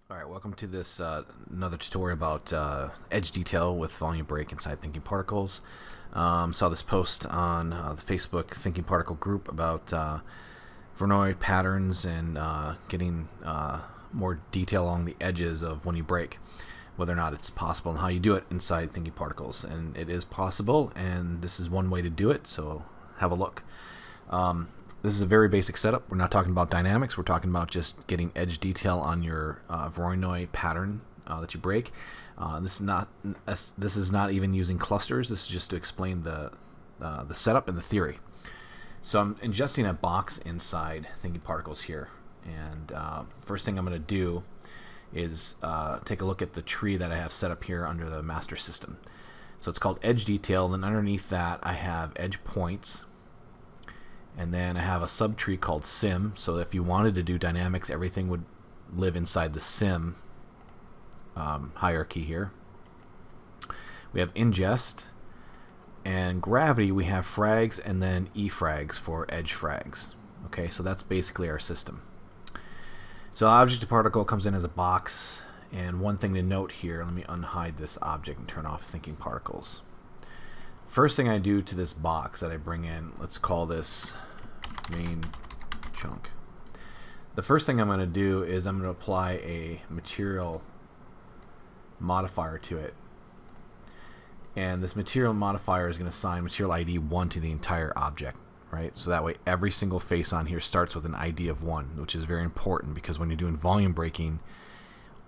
Alright, welcome to this another tutorial about edge detail with volume break inside Thinking Particles. Saw this post on the Facebook Thinking Particle group about Voronoi patterns and getting more detail along the edges of when you break, whether or not it's possible and how you do it inside Thinking Particles. And it is possible, and this is one way to do it, so have a look. This is a very basic setup. We're not talking about dynamics. We're talking about just getting edge detail on your Voronoi pattern that you break. This is not even using clusters. This is just to explain the setup and the theory. So I'm ingesting a box inside Thinking Particles here, and first thing I'm going to do is take a look at the tree that I have set up here under the master system. So it's called edge detail, and underneath that I have edge points. And then I have a subtree called sim, so if you wanted to do dynamics, everything would live inside the sim hierarchy here. We have ingest, and gravity we have frags, and then e-frags for edge frags. Okay, so that's basically our system. So object to particle comes in as a box, and one thing to note here, let me unhide this object and turn off Thinking Particles. First thing I do to this box that I bring in, let's call this main chunk. The first thing I'm going to do is I'm going to apply a material modifier to it. And this material modifier is going to assign material ID 1 to the entire object, right? So that way every single face on here starts with an ID of 1, which is very important because when you're doing volume breaking,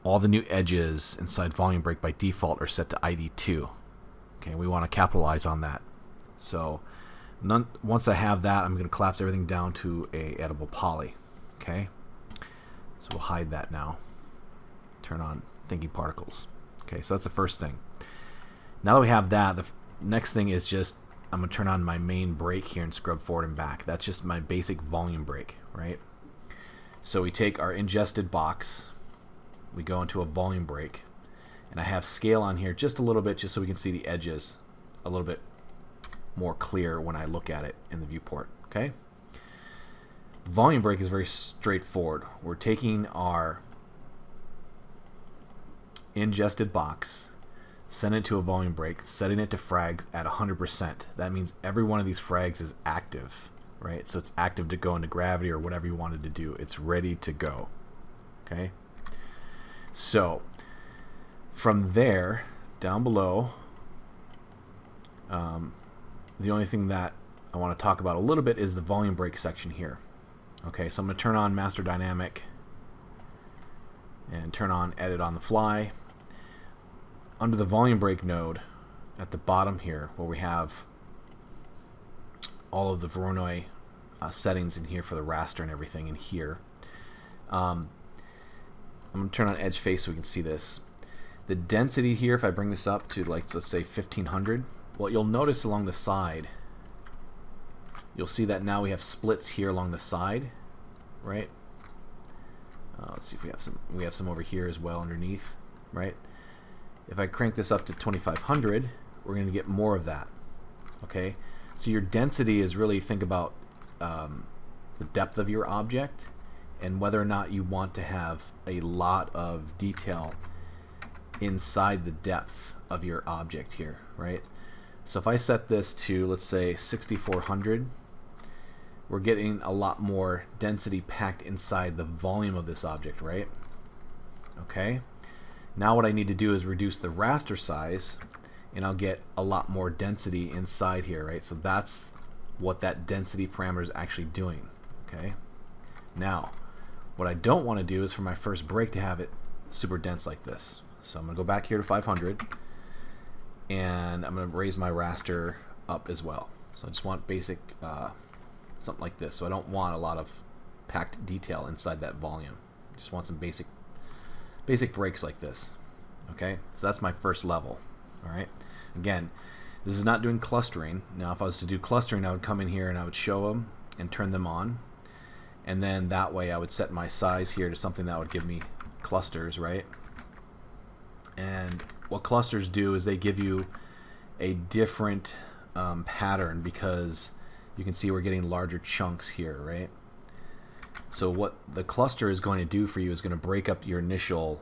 all the new edges inside volume break by default are set to ID 2. Okay, we want to capitalize on that. So once I have that, I'm going to collapse everything down to a edible poly. Okay, so we'll hide that now. Turn on Thinking Particles. Okay, so that's the first thing. Now that we have that, the next thing is just I'm going to turn on my main break here and scrub forward and back. That's just my basic volume break, right? So we take our ingested box, we go into a volume break, and I have scale on here just a little bit just so we can see the edges a little bit more clear when I look at it in the viewport. Okay, volume break is very straightforward. We're taking our ingested box, send it to a volume break, setting it to frags at 100%. That means every one of these frags is active, right? So it's active to go into gravity or whatever you wanted to do. It's ready to go. Okay, so from there down below, the only thing that I want to talk about a little bit is the volume break section here. Okay, so I'm going to turn on Master Dynamic and turn on Edit on the Fly. Under the volume break node at the bottom here, where we have all of the Voronoi settings in here for the raster and everything in here, I'm going to turn on edge face so we can see this. The density here, if I bring this up to, like, let's say 1500, what you'll notice along the side, you'll see that now we have splits here along the side, right? Let's see if we have some over here as well underneath, right? If I crank this up to 2500, we're going to get more of that. Okay, so your density is really, think about the depth of your object and whether or not you want to have a lot of detail inside the depth of your object here, right? So if I set this to, let's say, 6400, we're getting a lot more density packed inside the volume of this object, right? Okay, now what I need to do is reduce the raster size, and I'll get a lot more density inside here, right? So that's what that density parameter is actually doing. Okay, now what I don't want to do is for my first break to have it super dense like this. So I'm going to go back here to 500, and I'm going to raise my raster up as well. So I just want basic something like this. So I don't want a lot of packed detail inside that volume. Just want some basic breaks like this. Okay, so that's my first level. All right, again, this is not doing clustering. Now if I was to do clustering, I would come in here and I would show them and turn them on, and then that way I would set my size here to something that would give me clusters, right? And what clusters do is they give you a different pattern, because you can see we're getting larger chunks here, right? So what the cluster is going to do for you is going to break up your initial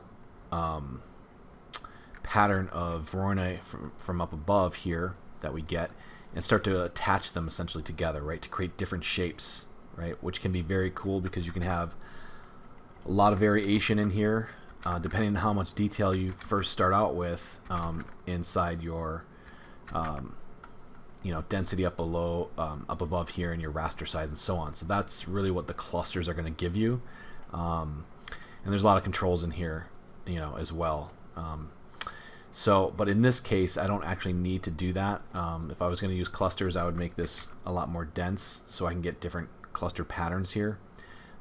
pattern of Voronoi from up above here that we get, and start to attach them essentially together, right, to create different shapes, right, which can be very cool because you can have a lot of variation in here, depending on how much detail you first start out with inside your density up below, up above here, and your raster size and so on. So that's really what the clusters are going to give you, and there's a lot of controls in here, as well. But in this case, I don't actually need to do that. If I was going to use clusters, I would make this a lot more dense so I can get different cluster patterns here.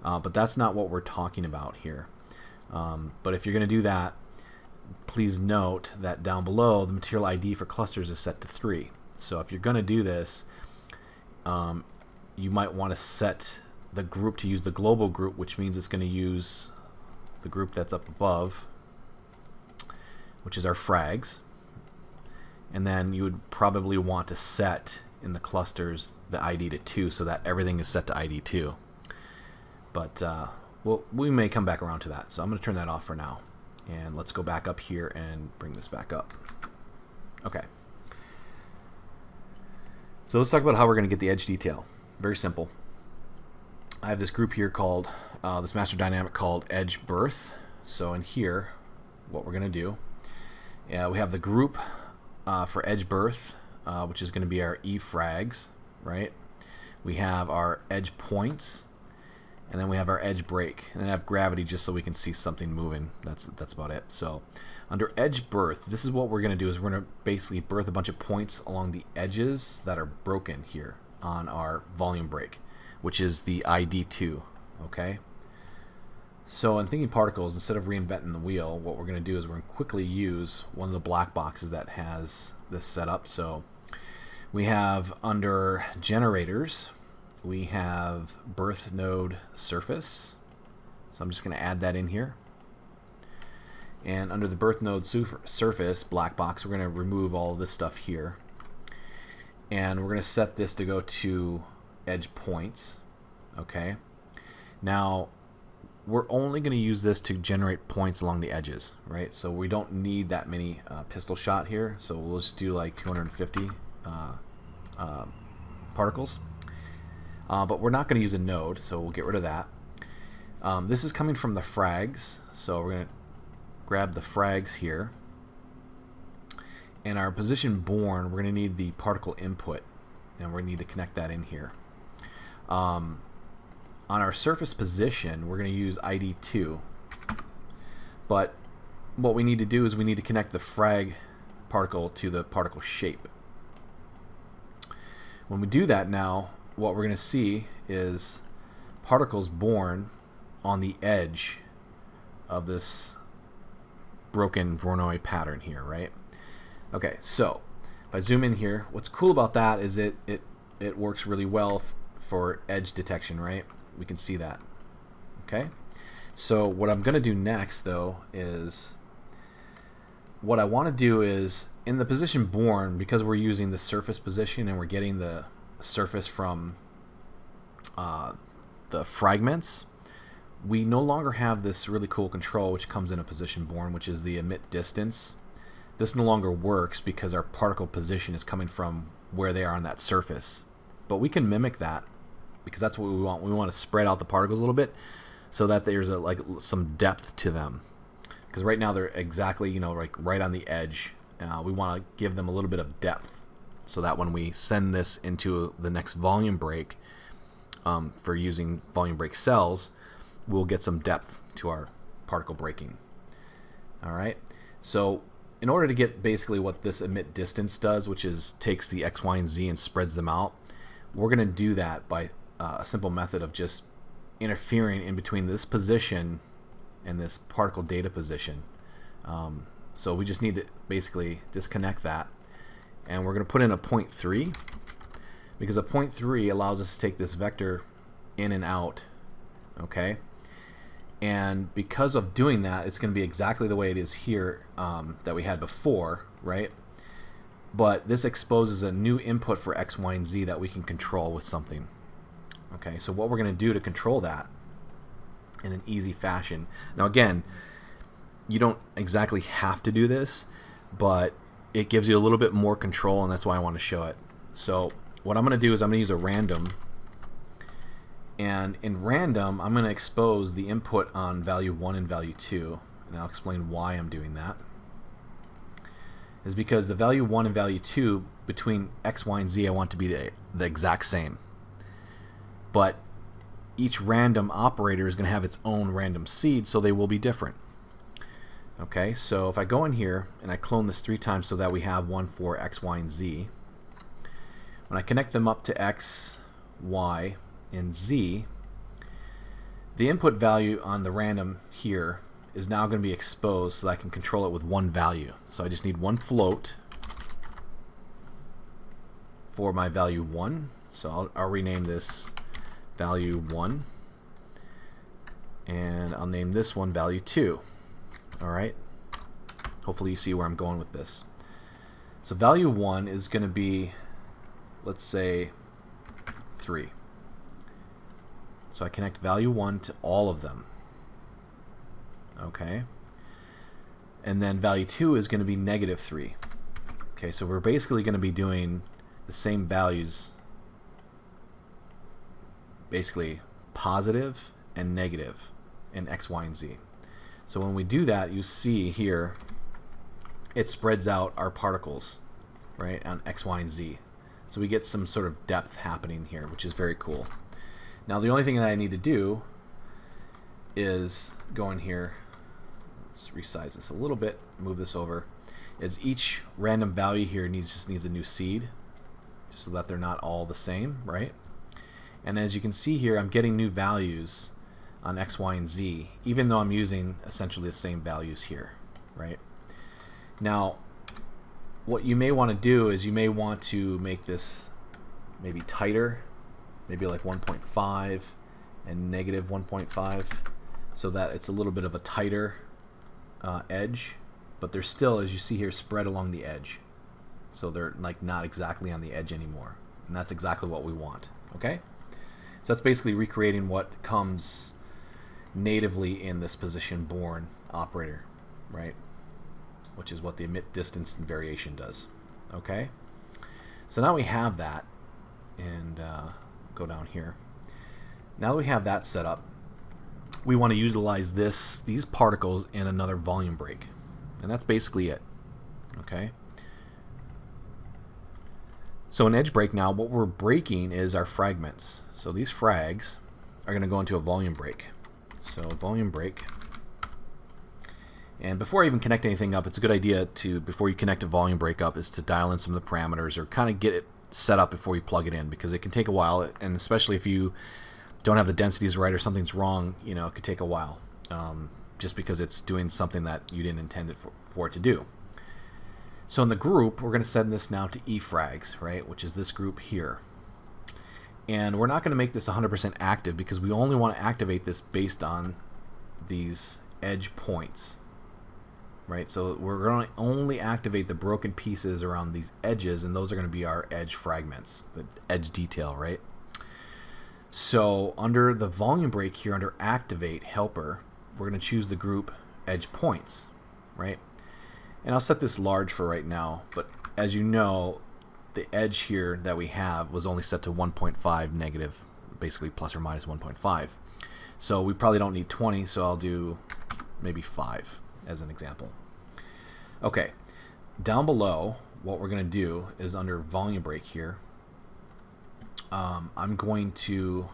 But that's not what we're talking about here. But if you're going to do that, please note that down below, the material ID for clusters is set to 3. So if you're going to do this, you might want to set the group to use the global group, which means it's going to use the group that's up above, which is our frags. And then you would probably want to set in the clusters the ID to 2 so that everything is set to ID 2. But we may come back around to that. So I'm going to turn that off for now. And let's go back up here and bring this back up. Okay. So let's talk about how we're going to get the edge detail. Very simple. I have this group here called, this master dynamic called edge birth. So in here, what we're going to do, we have the group for edge birth, which is going to be our E frags, right? We have our edge points, and then we have our edge break, and then I have gravity just so we can see something moving. That's about it. So under edge birth, this is what we're going to do, is we're going to basically birth a bunch of points along the edges that are broken here on our volume break, which is the ID2, okay? So in Thinking Particles, instead of reinventing the wheel, what we're going to do is we're going to quickly use one of the black boxes that has this set up. So we have under generators, we have birth node surface. So I'm just going to add that in here. And under the birth node surface black box, we're going to remove all of this stuff here. And we're going to set this to go to edge points. Okay. Now, we're only going to use this to generate points along the edges, right? So we don't need that many pistol shot here. So we'll just do like 250 particles. But we're not going to use a node, so we'll get rid of that. This is coming from the frags, so we're going to grab the frags here. And our position born, we're going to need the particle input, and we're going to need to connect that in here. On our surface position, we're going to use ID2. But what we need to do is we need to connect the frag particle to the particle shape. When we do that now, what we're going to see is particles born on the edge of this broken Voronoi pattern here, right? Okay, so if I zoom in here, what's cool about that is it works really well for edge detection, right? We can see that. Okay, so what I'm going to do next, though, is what I want to do is in the position born, because we're using the surface position and we're getting the surface from the fragments, we no longer have this really cool control which comes in a position born, which is the emit distance. This no longer works because our particle position is coming from where they are on that surface. But we can mimic that because that's what we want. We want to spread out the particles a little bit so that there's like some depth to them. Because right now they're exactly, like right on the edge. We want to give them a little bit of depth so that when we send this into the next volume break for using volume break cells, we'll get some depth to our particle breaking. All right. So in order to get basically what this emit distance does, which is takes the X, Y, and Z and spreads them out, we're going to do that by a simple method of just interfering in between this position and this particle data position. So we just need to basically disconnect that, and we're going to put in a 0.3 because a 0.3 allows us to take this vector in and out. Okay, and because of doing that, it's going to be exactly the way it is here that we had before, right? But this exposes a new input for X, Y, and Z that we can control with something. Okay, so what we're going to do to control that in an easy fashion. Now again, you don't exactly have to do this, but it gives you a little bit more control, and that's why I want to show it. So what I'm going to do is I'm going to use a random, and in random I'm going to expose the input on value 1 and value 2, and I'll explain why I'm doing that. Is because the value 1 and value 2 between x, y, and z I want to be the exact same, but each random operator is going to have its own random seed, so they will be different. Okay, so if I go in here and I clone this 3 times so that we have one for x, y, and z, when I connect them up to x, y, and z, the input value on the random here is now going to be exposed so that I can control it with one value. So I just need one float for my value 1. So I'll rename this value 1, and I'll name this one value 2. Alright, hopefully you see where I'm going with this. So value 1 is going to be, let's say, 3. So I connect value 1 to all of them. Okay, and then value 2 is going to be -3. Okay, so we're basically going to be doing the same values, basically positive and negative in x, y, and z. So when we do that, you see here it spreads out our particles, right, on x, y, and z. So we get some sort of depth happening here, which is very cool. Now the only thing that I need to do is go in here, let's resize this a little bit, move this over, is each random value here just needs a new seed, just so that they're not all the same, right? And as you can see here, I'm getting new values on x, y, and z, even though I'm using essentially the same values here, right? Now, what you may want to do is you may want to make this maybe tighter, maybe like 1.5 and -1.5, so that it's a little bit of a tighter edge, but they're still, as you see here, spread along the edge. So they're like not exactly on the edge anymore, and that's exactly what we want. Okay, so that's basically recreating what comes natively in this position born operator, right? Which is what the emit distance and variation does. Okay, so now we have that, and go down here. Now that we have that set up, we want to utilize these particles in another volume break, and that's basically it. Okay. So in edge break now, what we're breaking is our fragments. So these frags are going to go into a volume break. So volume break. And before I even connect anything up, it's a good idea to, before you connect a volume break up, is to dial in some of the parameters or kind of get it set up before you plug it in, because it can take a while, and especially if you don't have the densities right or something's wrong, you know, it could take a while, just because it's doing something that you didn't intend it for it to do. So in the group, we're going to send this now to efrags, right, which is this group here. And we're not going to make this 100% active because we only want to activate this based on these edge points, right? So we're going to only activate the broken pieces around these edges, and those are going to be our edge fragments, the edge detail, right? So under the volume break here, under activate helper, we're going to choose the group edge points, right? And I'll set this large for right now, but as you know, the edge here that we have was only set to 1.5 negative, basically plus or minus 1.5. So we probably don't need 20, so I'll do maybe 5 as an example. Okay, down below, what we're going to do is under volume break here, I'm going to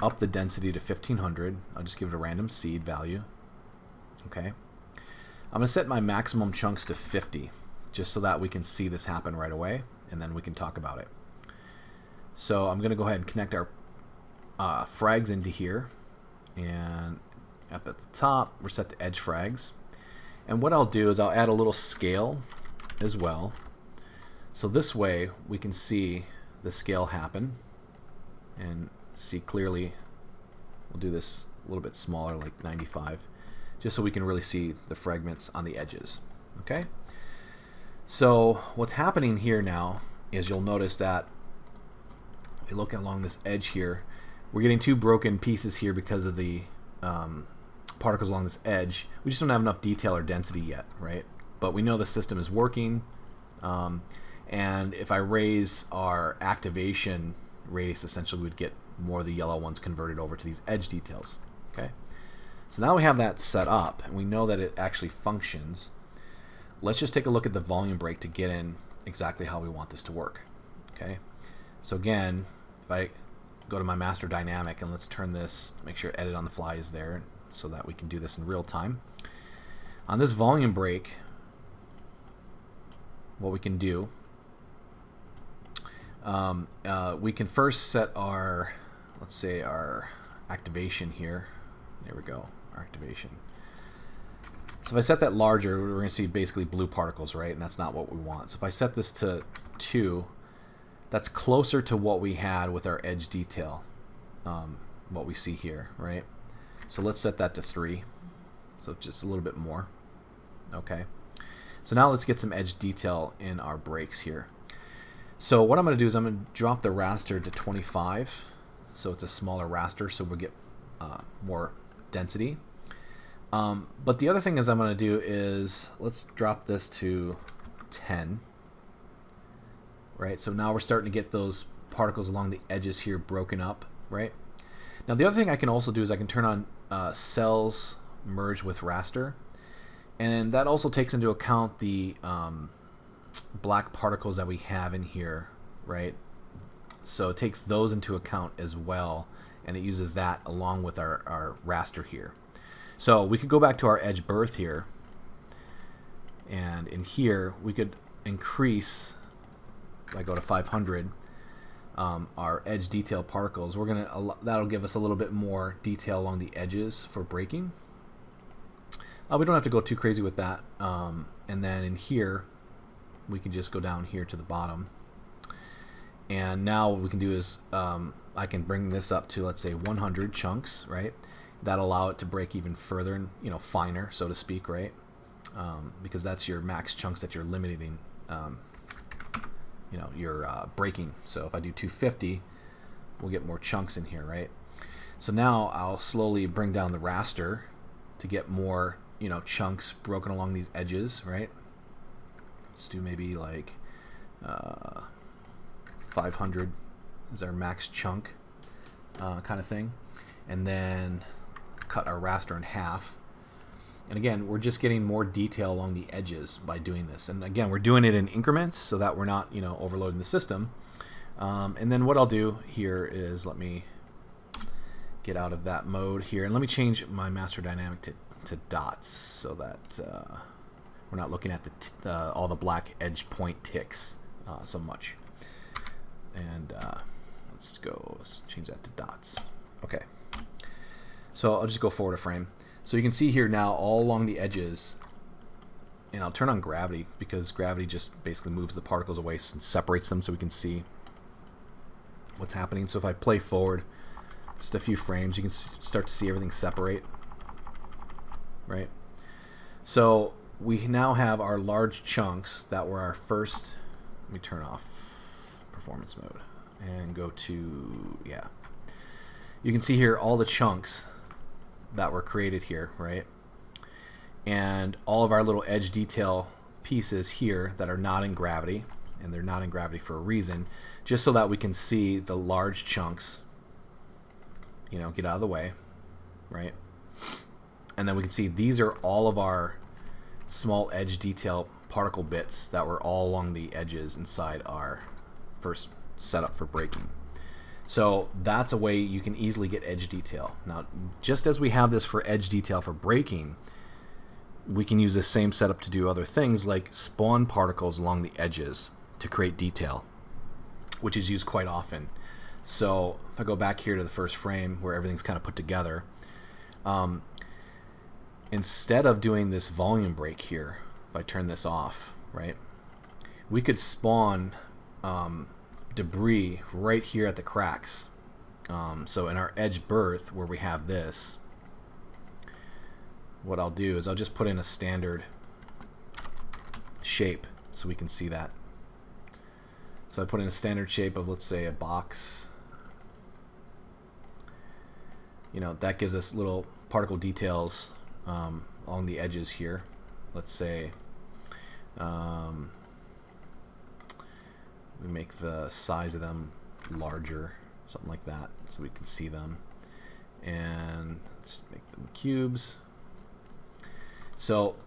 up the density to 1500. I'll just give it a random seed value. Okay. I'm going to set my maximum chunks to 50, just so that we can see this happen right away, and then we can talk about it. So I'm going to go ahead and connect our frags into here, and up at the top we're set to edge frags. And what I'll do is I'll add a little scale as well, so this way we can see the scale happen and see clearly. We'll do this a little bit smaller, like 95, just so we can really see the fragments on the edges. Okay, so what's happening here now is you'll notice that if you look along this edge here, we're getting 2 broken pieces here because of the particles along this edge. We just don't have enough detail or density yet, right? But we know the system is working. And if I raise our activation radius, essentially we'd get more of the yellow ones converted over to these edge details. Okay, so now we have that set up and we know that it actually functions. Let's just take a look at the volume break to get in exactly how we want this to work. Okay, so again, if I go to my master dynamic and let's turn this, make sure edit on the fly is there so that we can do this in real time. On this volume break, what we can do, we can first set our, let's say our activation here. There we go, our activation. So if I set that larger, we're going to see basically blue particles, right? And that's not what we want. So if I set this to 2, that's closer to what we had with our edge detail, what we see here, right? So let's set that to 3, so just a little bit more. Okay, so now let's get some edge detail in our breaks here. So what I'm going to do is I'm going to drop the raster to 25, so it's a smaller raster, so we'll get more density. But the other thing is I'm going to do is let's drop this to 10. Right, so now we're starting to get those particles along the edges here broken up, right? Now the other thing I can also do is I can turn on cells merge with raster, and that also takes into account the black particles that we have in here, right? So it takes those into account as well, and it uses that along with our raster here. So we could go back to our edge birth here, and in here we could increase, if I go to 500, our edge detail particles. That'll give us a little bit more detail along the edges for breaking. We don't have to go too crazy with that. And then in here, we can just go down here to the bottom. And now what we can do is I can bring this up to, let's say, 100 chunks, right? That'll allow it to break even further and, you know, finer, so to speak, right? Because that's your max chunks that you're limiting. You know, your breaking. So if I do 250, we'll get more chunks in here, right? So now I'll slowly bring down the raster to get more, you know, chunks broken along these edges, right? Let's do maybe like 500 is our max chunk kind of thing, and then cut our raster in half. And again, we're just getting more detail along the edges by doing this. And again, we're doing it in increments so that we're not, you know, overloading the system. And then what I'll do here is let me get out of that mode here, and let me change my master dynamic to dots so that we're not looking at all the black edge point ticks so much. And let's change that to dots. Okay. So I'll just go forward a frame. So you can see here now all along the edges, and I'll turn on gravity because gravity just basically moves the particles away and separates them so we can see what's happening. So if I play forward just a few frames, you can start to see everything separate, right? So we now have our large chunks that were our first. Let me turn off performance mode and go to, yeah. You can see here all the chunks that were created here, right? And all of our little edge detail pieces here that are not in gravity, and they're not in gravity for a reason, just so that we can see the large chunks, you know, get out of the way, right? And then we can see these are all of our small edge detail particle bits that were all along the edges inside our first setup for breaking. So that's a way you can easily get edge detail. Now, just as we have this for edge detail for breaking, we can use this same setup to do other things like spawn particles along the edges to create detail, which is used quite often. So if I go back here to the first frame where everything's kind of put together, instead of doing this volume break here, if I turn this off, right, we could spawn debris right here at the cracks. So in our edge birth where we have this, what I'll do is I'll just put in a standard shape so we can see that. So I put in a standard shape of, let's say, a box. You know, that gives us little particle details along the edges here. Let's say we make the size of them larger, something like that, so we can see them. And let's make them cubes. So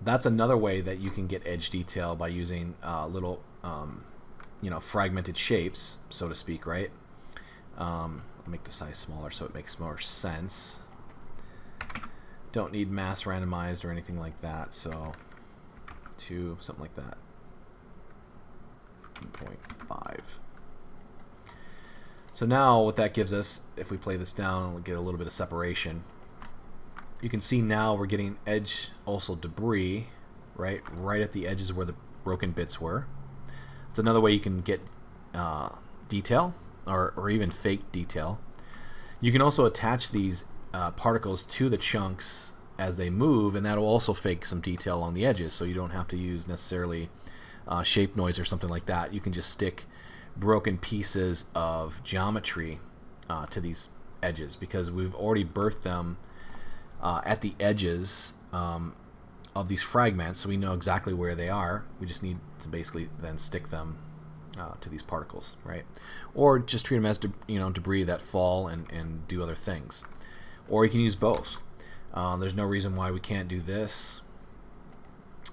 that's another way that you can get edge detail, by using little fragmented shapes, so to speak, right? I'll make the size smaller so it makes more sense. Don't need mass randomized or anything like that, so something like that. 1.5. So now what that gives us, if we play this down, we'll get a little bit of separation. You can see now we're getting edge, also debris, right at the edges where the broken bits were. It's another way you can get detail, or even fake detail. You can also attach these particles to the chunks as they move, and that'll also fake some detail on the edges, so you don't have to use necessarily shape noise or something like that. You can just stick broken pieces of geometry to these edges, because we've already birthed them at the edges of these fragments, so we know exactly where they are. We just need to basically then stick them to these particles, right? Or just treat them as debris that fall and do other things. Or you can use both. There's no reason why we can't do this.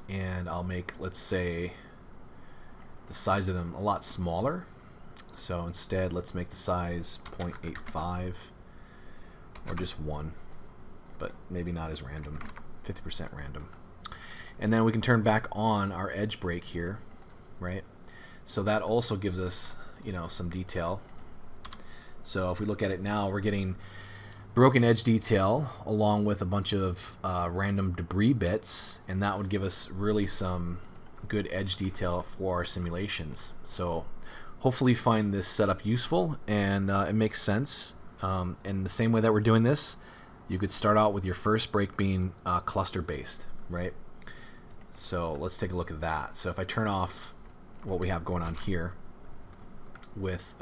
And I'll make, let's say, the size of them a lot smaller. So instead, let's make the size 0.85 or just 1, but maybe not as random, 50% random. And then we can turn back on our edge break here, right? So that also gives us, some detail. So if we look at it now, we're getting broken edge detail along with a bunch of random debris bits, and that would give us really some good edge detail for our simulations. So hopefully you find this setup useful, and it makes sense. In the same way that we're doing this, you could start out with your first break being cluster based, right? So let's take a look at that. So if I turn off what we have going on here with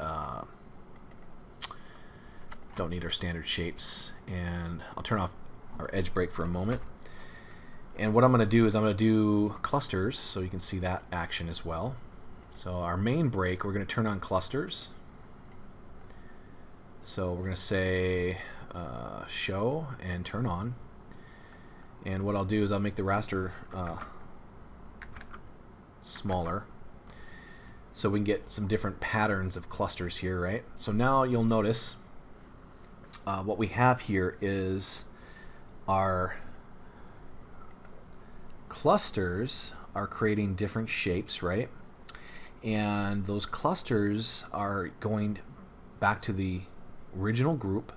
don't need our standard shapes, and I'll turn off our edge break for a moment. And what I'm going to do is I'm going to do clusters, so you can see that action as well. So our main break, we're going to turn on clusters. So we're going to say show and turn on. And what I'll do is I'll make the raster smaller, so we can get some different patterns of clusters here, right? So now you'll notice what we have here is our clusters are creating different shapes, right? And those clusters are going back to the original group,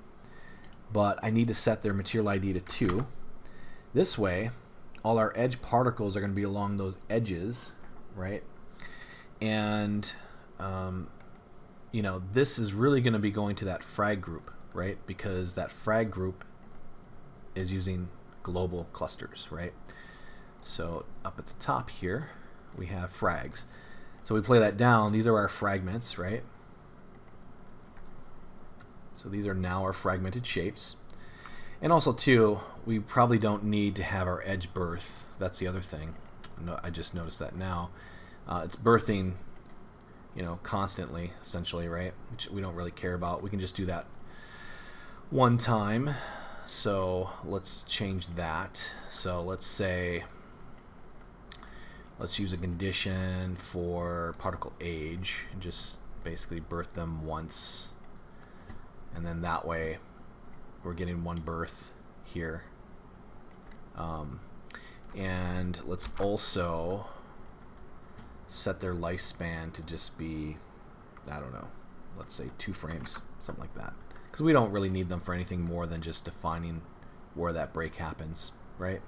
but I need to set their material ID to 2. This way, all our edge particles are going to be along those edges, right? And this is really going to be going to that frag group, right? Because that frag group is using global clusters, right? So up at the top here, we have frags. So we play that down. These are our fragments, right? So these are now our fragmented shapes. And also, too, we probably don't need to have our edge birth. That's the other thing. I just noticed that now. It's birthing, constantly, essentially, right? Which we don't really care about. We can just do that one time. So let's change that. So let's say, let's use a condition for particle age and just basically birth them once. And then that way we're getting one birth here. And let's also set their lifespan to just be, I don't know, let's say 2 frames, something like that. Because we don't really need them for anything more than just defining where that break happens, right?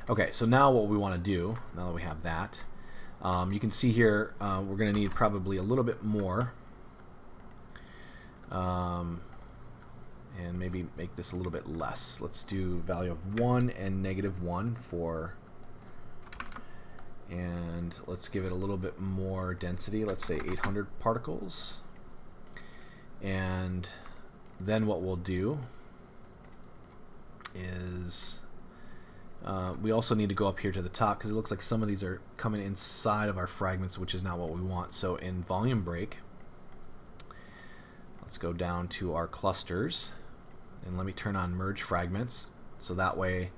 Okay, so now what we want to do, now that we have that, you can see here we're going to need probably a little bit more. And maybe make this a little bit less. Let's do value of 1 and -1 for, and let's give it a little bit more density. Let's say 800 particles. And then what we'll do is we also need to go up here to the top because it looks like some of these are coming inside of our fragments, which is not what we want. So in volume break, let's go down to our clusters and let me turn on merge fragments. So that way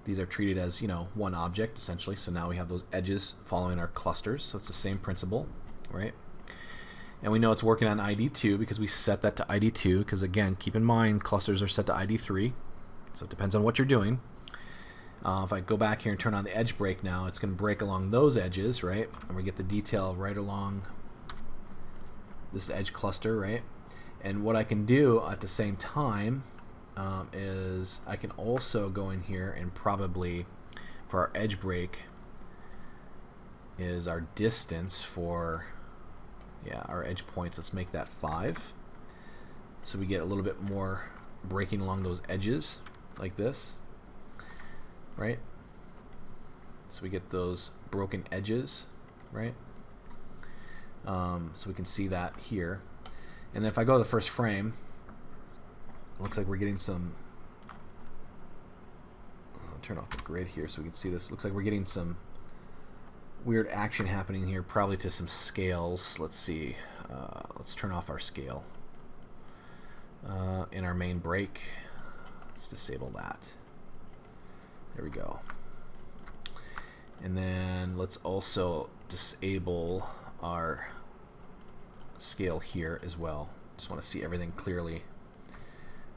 these are treated as, you know, one object essentially. So now we have those edges following our clusters. So it's the same principle, right? And we know it's working on ID2 because we set that to ID2 because, again, keep in mind clusters are set to ID3. So it depends on what you're doing. If I go back here and turn on the edge break now, it's going to break along those edges, right? And we get the detail right along this edge cluster, right? And what I can do at the same time is I can also go in here and probably, for our edge break, is our distance for, yeah, our edge points. Let's make that 5. So we get a little bit more breaking along those edges like this, right? So we get those broken edges, right? So we can see that here. And then if I go to the first frame, it looks like we're getting some, I'll turn off the grid here so we can see this. Looks like we're getting some weird action happening here, probably to some scales. Let's see. Let's turn off our scale. In our main break, let's disable that. There we go. And then let's also disable our scale here as well. Just want to see everything clearly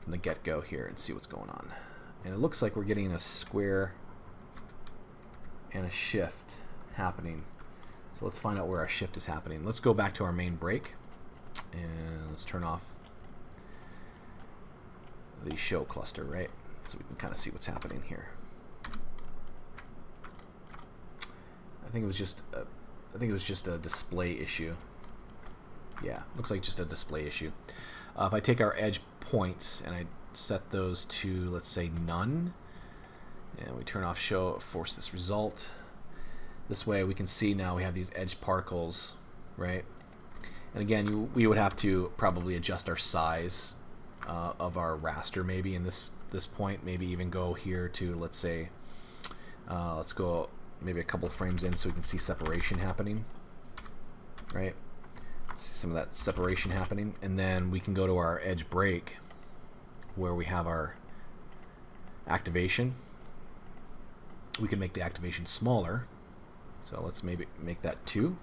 from the get-go here and see what's going on. And it looks like we're getting a square and a shift happening. So let's find out where our shift is happening. Let's go back to our main break and let's turn off the show cluster, right? So we can kind of see what's happening here. I think it was just a display issue. Yeah, looks like just a display issue. If I take our edge points and I set those to, let's say, none, and we turn off show, force this result. This way we can see now we have these edge particles, right? And again, we would have to probably adjust our size of our raster maybe in this point. Maybe even go here to, let's say, let's go maybe a couple of frames in so we can see separation happening, right? See some of that separation happening, and then we can go to our edge break where we have our activation. We can make the activation smaller, so let's maybe make that 2,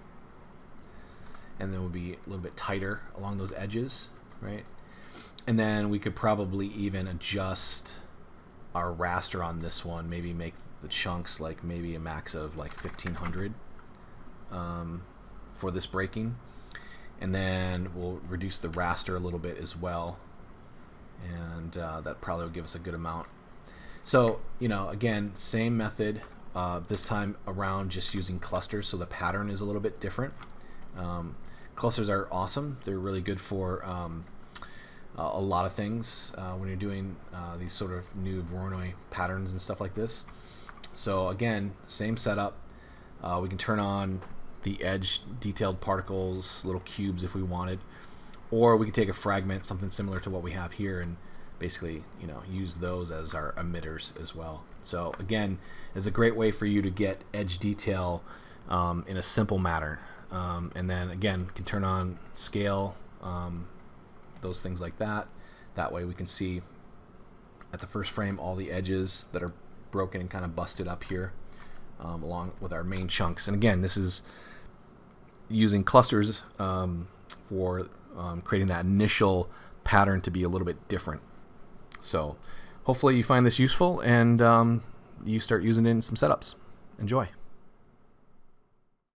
and then we'll be a little bit tighter along those edges, right? And then we could probably even adjust our raster on this one, maybe make the chunks like maybe a max of like 1500 for this breaking. And then we'll reduce the raster a little bit as well, and that probably will give us a good amount. So, you know, again, same method, this time around just using clusters, so the pattern is a little bit different. Clusters are awesome. They're really good for a lot of things when you're doing these sort of new Voronoi patterns and stuff like this. So again, same setup. We can turn on the edge detailed particles, little cubes if we wanted, or we could take a fragment, something similar to what we have here, and basically, you know, use those as our emitters as well. So again, it's a great way for you to get edge detail in a simple manner. And then again, you can turn on scale, those things like that. That way we can see at the first frame all the edges that are broken and kind of busted up here, along with our main chunks. And again, this is using clusters for creating that initial pattern to be a little bit different. So hopefully you find this useful and you start using it in some setups. Enjoy.